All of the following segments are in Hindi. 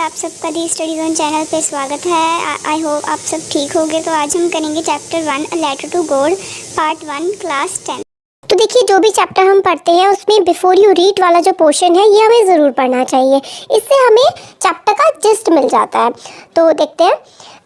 आप सबका दी स्टडी जोन चैनल पे स्वागत है। आई होप आप सब ठीक होंगे। तो आज हम करेंगे chapter 1 a letter to God part 1 class 10। तो देखिए, जो भी चैप्टर हम पढ़ते हैं उसमें बिफोर यू रीड वाला जो पोर्शन है ये हमें ज़रूर पढ़ना चाहिए। इससे हमें चैप्टर का जिस्ट मिल जाता है। तो देखते हैं।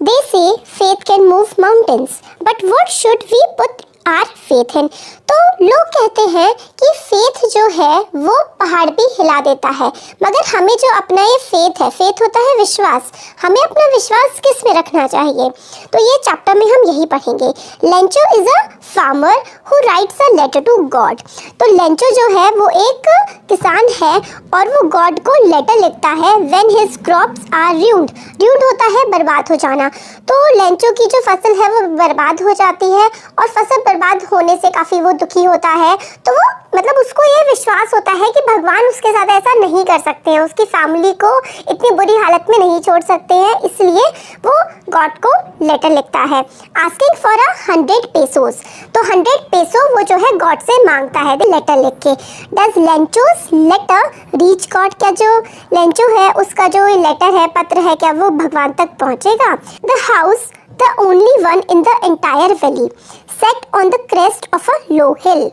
They say faith can move mountains but what should we put our faith in. तो लोग कहते हैं कि फेथ जो है वो पहाड़ भी हिला देता है, मगर हमें जो अपना ये फेथ है, फेथ होता है विश्वास, हमें अपना विश्वास किस में रखना चाहिए। तो ये चैप्टर में हम यही पढ़ेंगे। Lencho is a farmer who writes a letter to God. तो लेंचो जो है वो एक किसान है और वो गॉड को लेटर लिखता है when his crops are ruined. Ruined होता है बर्बाद हो जाना। तो लेंचो की जो फसल है वो बर्बाद हो जाती है और फसल बर्बाद होने से काफ़ी वो दुखी होता है। तो वो मतलब उसको ये विश्वास होता है कि भगवान उसके साथ ऐसा नहीं कर सकते हैं, उसकी फैमिली को इतनी बुरी हालत में नहीं छोड़ सकते हैं, इसलिए वो गॉड को लेटर लिखता है आस्किंग फॉर 100 पेसोस। तो 100 पेसो वो जो है गॉड से मांगता है लेटर लिख के। Does Lencho's letter reach God. क्या जो लेंचो है उसका जो लेटर है, पत्र है, क्या वो भगवान तक पहुंचेगा। The house the only one in the entire valley set on the crest of a low hill.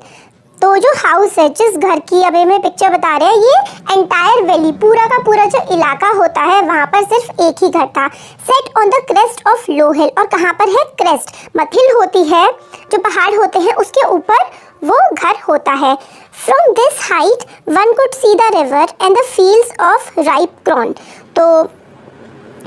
तो जो हाउस है, जिस घर की अभी मैं पिक्चर बता रहे हैं, ये एंटायर वैली, पूरा का पूरा जो इलाका होता है वहाँ पर सिर्फ एक ही घर था। Set on the crest of low hill. और कहाँ पर है क्रेस्ट, हिल होती है, जो पहाड़ होते हैं उसके ऊपर वो घर होता है। From this height one could see the river and the fields of ripe corn. तो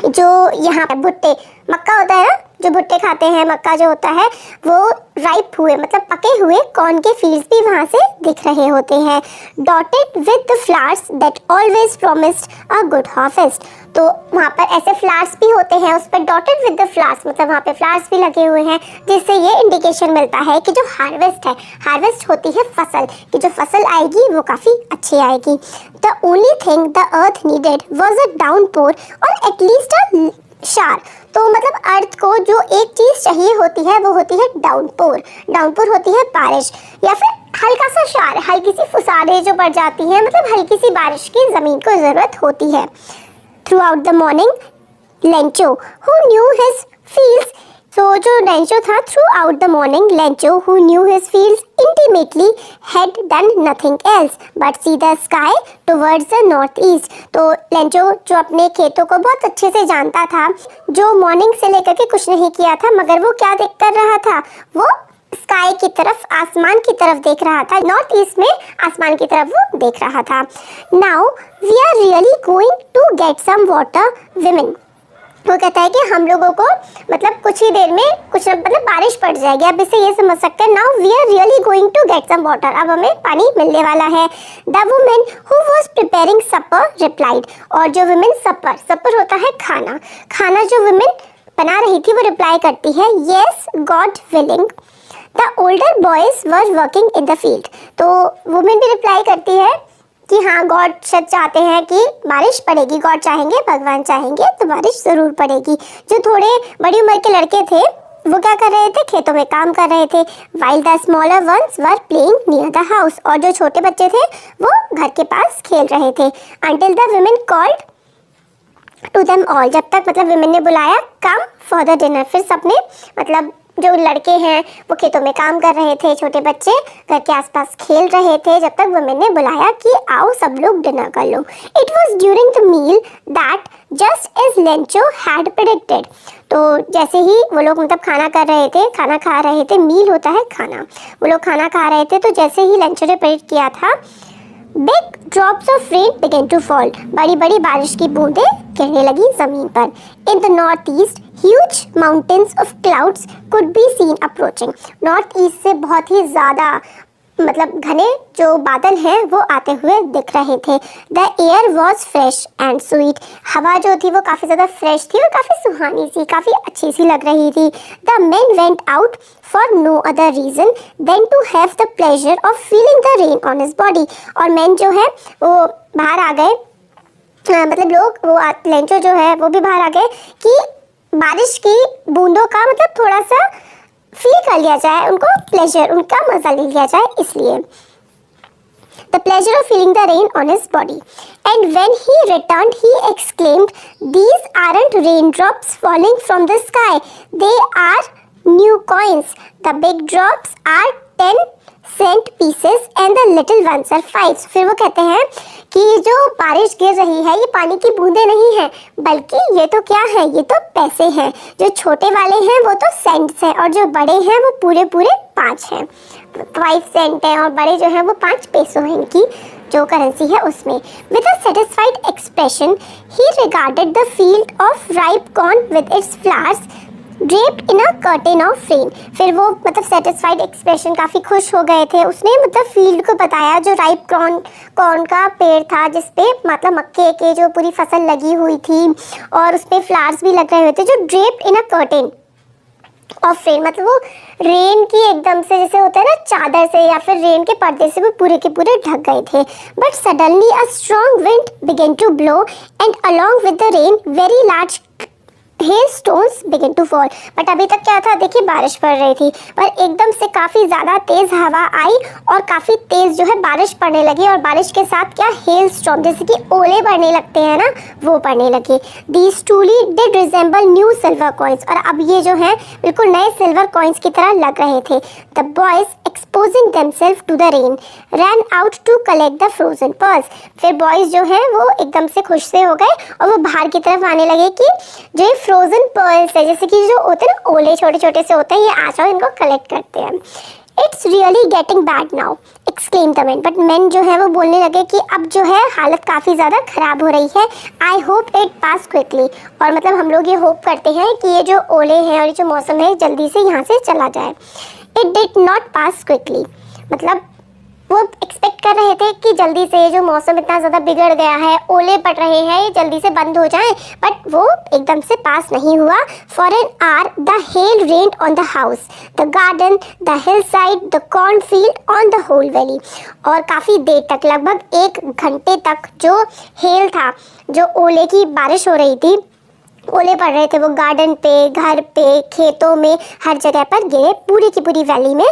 जो यहाँ पे भुट्टे, मक्का होता है ना, जो भुट्टे खाते हैं, मक्का जो होता है वो राइप हुए मतलब पके हुए कॉर्न के फील्ड्स भी वहाँ से दिख रहे होते हैं। Dotted with the flowers that always promised a good harvest. तो वहाँ पर ऐसे फ्लावर्स भी होते हैं, उस पर डॉटेड विद द फ्लावर्स मतलब वहाँ पे फ्लावर्स भी लगे हुए हैं, जिससे ये इंडिकेशन मिलता है कि जो हार्वेस्ट है, हार्वेस्ट होती है फसल, कि जो फसल आएगी वो काफ़ी अच्छी आएगी। The only thing the earth needed was a downpour और एटलीस्ट अ शार। तो मतलब अर्थ को जो एक चीज़ चाहिए होती है वो होती है डाउनपोर। डाउनपोर होती है बारिश, या फिर हल्का सा शार, हल्की सी फुसारे जो पड़ जाती हैं, मतलब हल्की सी बारिश की ज़मीन को ज़रूरत होती है। Through out the morning Lencho who knew his fields. तो जो लेंचो था, through out the morning Lencho who knew his fields intimately had done nothing else but see the sky towards the north east. तो लेंचो जो अपने खेतों को बहुत अच्छे से जानता था, जो मॉर्निंग से लेकर के कुछ नहीं किया था, मगर वो क्या देख कर रहा था, वो स्काई की तरफ, आसमान की तरफ देख रहा था। नॉर्थ ईस्ट में आसमान की तरफ वो देख रहा था। Now we are really going to get some water women. वो कहता है कि हम लोगों को मतलब कुछ ही देर में कुछ मतलब बारिश पड़ जाएगी। अब इससे ये समझ सकते हैं, now we are really going to get some water, अब हमें पानी मिलने वाला है। The women who was preparing supper replied. और जो वुमेन सपर, सपर होता है खाना, खाना जो वुमेन बना रही थी वो रिप्लाई करती है yes God willing. The older boys were working in the field. तो वुमेन भी रिप्लाई करती है कि हाँ, गॉड शायद चाहते हैं कि बारिश पड़ेगी, गॉड चाहेंगे, भगवान चाहेंगे तो बारिश ज़रूर पड़ेगी। जो थोड़े बड़ी उम्र के लड़के थे वो क्या कर रहे थे, खेतों में काम कर रहे थे। While the smaller ones were playing near the house. और जो छोटे बच्चे थे वो घर के पास खेल रहे थे। Until the women called to them all. जब तक मतलब वुमेन ने बुलाया कम फॉर द डिनर। फिर सबने मतलब जो लड़के हैं वो खेतों में काम कर रहे थे, छोटे बच्चे घर के आसपास खेल रहे थे, जब तक वुमेन ने बुलाया कि आओ सब लोग डिनर कर लो। It was during the meal that just as Lencho had predicted. तो जैसे ही वो लोग मतलब खाना कर रहे थे, खाना खा रहे थे, मील होता है खाना, वो लोग खाना खा रहे थे, तो जैसे ही लेंचो ने प्रेडिक्ट किया था, big drops of rain began to fall. बड़ी बड़ी बारिश की बूंदें गिरने लगी जमीन पर। In the north east huge mountains of clouds could be seen approaching. North east से बहुत ही ज़्यादा मतलब घने जो बादल हैं वो आते हुए दिख रहे थे। The air was fresh and sweet. हवा जो थी वो काफ़ी ज़्यादा फ्रेश थी और काफ़ी सुहानी सी, काफ़ी अच्छी सी लग रही थी। The man went out for no other reason than to have the pleasure of feeling the rain on his body. और मैन जो है वो बाहर आ गए, मतलब लोग वो लेंचो जो है वो भी बाहर आ गए कि बारिश की बूंदों का मतलब थोड़ा सा फील कर लिया जाए, उनको प्लेजर, उनका मज़ा ले लिया जाए। इसलिए the pleasure of feeling the rain on his body. And when he returned, he exclaimed, "These aren't raindrops falling from the sky. They are new coins. The big drops are 10 cent pieces and the little ones are 5." फिर वो कहते हैं कि जो बारिश गिर रही है ये पानी की बूंदें नहीं है, बल्कि ये तो क्या है, ये तो पैसे हैं। जो छोटे वाले हैं वो तो सेंट्स हैं और जो बड़े हैं वो पूरे पूरे 5 हैं। 5 सेंट हैं और बड़े जो हैं वो 5 पैसों हैं, इनकी जो करेंसी है उसमें। With a satisfied expression he regarded the field of ripe corn with its flowers draped in a curtain of rain. फिर वो मतलब सेटिस्फाइड एक्सप्रेशन, काफ़ी खुश हो गए थे। उसने मतलब फील्ड को बताया जो राइप कॉर्न का पेड़ था, जिसपे मतलब मक्के के जो पूरी फसल लगी हुई थी और उसपे फ्लावर्स भी लग रहे हुए थे, जो draped in a curtain of rain, मतलब वो रेन की एकदम से जैसे होता है ना चादर से या फिर रेन के पर्दे से वो पूरे के पूरे ढक गए थे। But suddenly a strong wind began to blow and along with the rain very large hailstones began to fall। But अभी तक क्या था, देखिए बारिश पड़ रही थी, पर एकदम से काफ़ी ज़्यादा तेज़ हवा आई और काफ़ी तेज़ जो है बारिश पड़ने लगी। और बारिश के साथ क्या, हेल स्टॉर्म, जैसे कि ओले पड़ने लगते हैं ना, वो पड़ने लगे। These truly did resemble new silver coins, और अब ये जो है बिल्कुल नए सिल्वर कॉइन्स की तरह लग रहे थे। The boys exposing themselves to the rain ran out to collect the frozen pearls. फिर बॉयज़ जो हैं वो एकदम से खुश से हो गए और वो बाहर की तरफ आने लगे कि जो ये फ्रोजन पर्ल्स है, जैसे कि जो होते हैं ना ओले छोटे छोटे से होते हैं, ये आ जाओ इनको कलेक्ट करते हैं। It's really getting bad now exclaim the man. But man जो है वो बोलने लगे कि अब जो है हालत काफ़ी ज़्यादा ख़राब हो रही है। I hope it pass quickly, और मतलब हम लोग ये होप करते हैं कि ये जो ओले हैं और ये जो मौसम है जल्दी से यहाँ से चला जाए। It did not pass quickly, मतलब वो एक्सपेक्ट कर रहे थे कि जल्दी से जो मौसम इतना ज़्यादा बिगड़ गया है, ओले पड़ रहे हैं, ये जल्दी से बंद हो जाए, बट वो एकदम से पास नहीं हुआ। For an hour the hail rained on the house, the garden, the hillside, the cornfield, on the whole valley. और काफ़ी देर तक, लगभग 1 घंटे तक जो हेल था, जो ओले की बारिश हो रही थी, ओले पड़ रहे थे, वो गार्डन पे, घर पे, खेतों में, हर जगह पर गिरे। पूरी की पूरी वैली में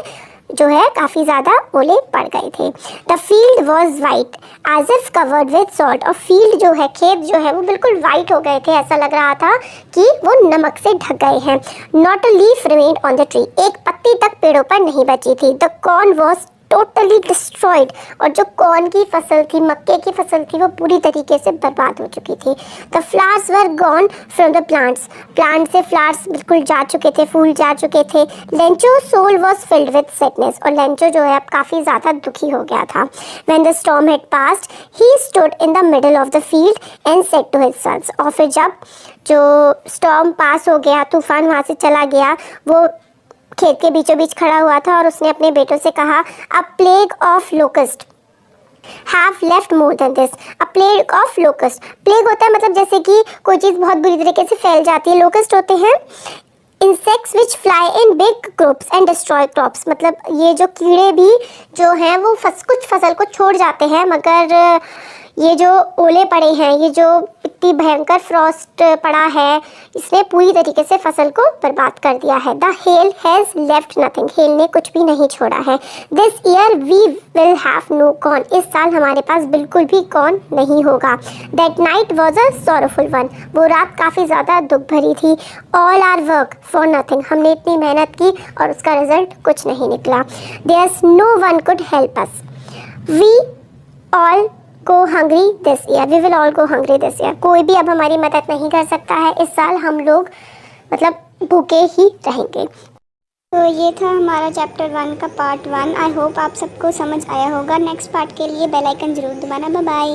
जो है काफ़ी ज़्यादा ओले पड़ गए थे। The field was white as if covered with salt, और फील्ड जो है, खेत जो है वो बिल्कुल वाइट हो गए थे, ऐसा लग रहा था कि वो नमक से ढक गए हैं। Not a leaf remained on the tree, एक पत्ती तक पेड़ों पर नहीं बची थी। The corn was totally destroyed, और जो कॉर्न की फसल थी, मक्के की फसल थी, वो पूरी तरीके से बर्बाद हो चुकी थी। The flowers were gone from the plants, plant से फ्लावर्स बिल्कुल जा चुके थे, फूल जा चुके थे। Lencho soul was filled with sadness, और लेंचो जो है अब काफ़ी ज़्यादा दुखी हो गया था। When the storm had passed he stood in the middle of the field and said to his sons, और फिर जब जो स्टॉर्म पास हो गया, तूफान वहाँ से चला गया, वो खेत के बीचों बीच खड़ा हुआ था और उसने अपने बेटों से कहा, अ plague of locust have left more than this. A plague of locust, plague होता है मतलब जैसे कि कोई चीज़ बहुत बुरी तरीके से फैल जाती है। लोकस्ट होते हैं insects which fly in big groups and destroy crops, मतलब ये जो कीड़े भी जो हैं वो कुछ फसल को छोड़ जाते हैं, मगर ये जो ओले पड़े हैं, ये जो इतनी भयंकर फ्रॉस्ट पड़ा है, इसने पूरी तरीके से फसल को बर्बाद कर दिया है। The hail has left nothing, hail ने कुछ भी नहीं छोड़ा है। This year we will have no corn, इस साल हमारे पास बिल्कुल भी कॉर्न नहीं होगा। That night was a sorrowful one, वो रात काफ़ी ज़्यादा दुख भरी थी। All our work for nothing, हमने इतनी मेहनत की और उसका रिजल्ट कुछ नहीं निकला। There's no one could help us, we all go hungry this year, we will all go hungry this year। कोई भी अब हमारी मदद नहीं कर सकता है, इस साल हम लोग मतलब भूखे ही रहेंगे। तो ये था हमारा चैप्टर 1 का पार्ट 1। आई होप आप सबको समझ आया होगा। नेक्स्ट पार्ट के लिए बेल आइकन जरूर दबाना। Bye bye.